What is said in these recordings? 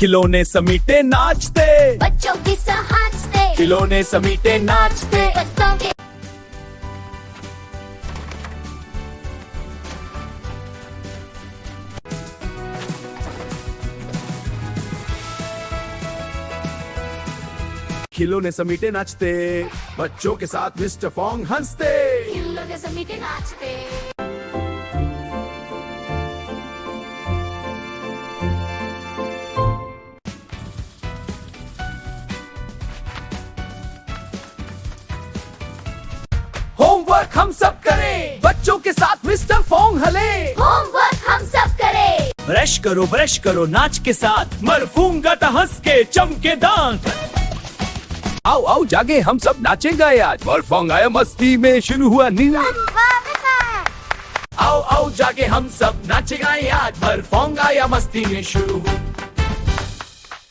खिलौने समीटे नाचते, बच्चों की सहजते, खिलौने समीटे नाचते। बच्चों के खिलौने समीटे नाचते, बच्चों के साथ मिस्टर फोंग हंसते। खिलौने समीटे नाचते। होमवर्क हम सब करें, बच्चों के साथ मिस्टर फोंग हले। होमवर्क हम सब करें। ब्रश करो नाच के साथ, मरफूंगा ता हंस के चमके दांत। आओ आओ जागे हम सब नाचे गाए आज, मरफोंग आया मस्ती में शुरू हुआ नीला। आओ आओ जागे हम सब नाचे गाए आज, मरफोंग आया मस्ती में शुरू।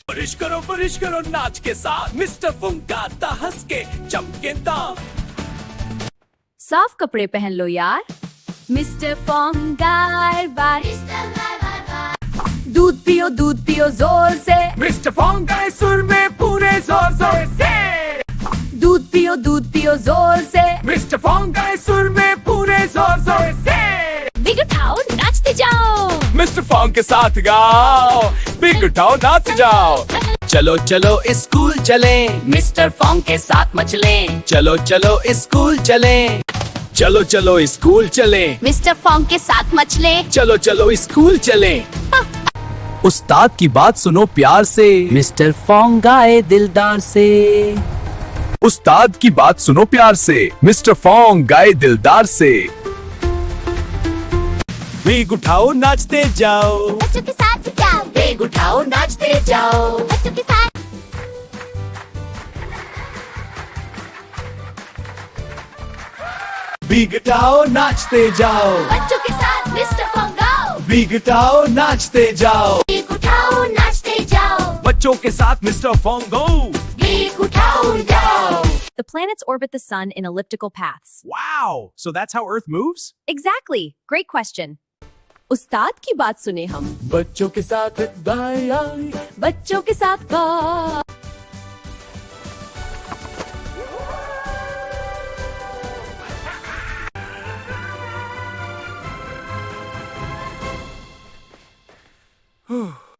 बारिश करो नाच के साथ, मिस्टर फोंग गाता हंस के चमके दांत। साफ कपड़े पहन लो यार, मिस्टर फोंग गाय बार। दूध पियो जोर से, मिस्टर फोंग गाए सुर में पूरे जोर जोर से। दूध पियो जोर से, मिस्टर फोंग गाए सुर में पूरे जोर जोर से। बिग उठाओ नाचते जाओ, मिस्टर फोंग के साथ गाओ, बिग उठाओ नाच जाओ। चलो चलो स्कूल चले, मिस्टर फोंग के साथ मचले। चलो चलो स्कूल चले, चलो चलो स्कूल चले। मिस्टर फोंग के साथ मचले। चलो चलो स्कूल चले। उस्ताद की बात सुनो प्यार से, मिस्टर फोंग गाए दिलदार से। उस्ताद की बात सुनो प्यार से, मिस्टर फोंग गाए दिलदार से। बेग उठाओ नाचते जाओ, बच्चों के साथ जाओ। बेग उठाओ नाचते जाओ। बच्चों के साथ बेग उठाओ नाचते जाओ, बच्चों के साथ मिस्टर फोंग गाओ। बेग उठाओ नाचते जाओ। भीख उठाओ नाचते जाओ। बच्चों के साथ मिस्टर फोंग गो। भीख उठाओ जाओ। The planets orbit the sun in elliptical paths. Wow! So that's how Earth moves? Exactly. Great question. उस्ताद की बात सुने हम, बच्चों के साथ गाया, बच्चों के साथ गा।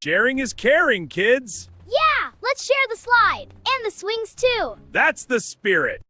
Sharing is caring, kids. Yeah, let's share the slide and the swings too. That's the spirit.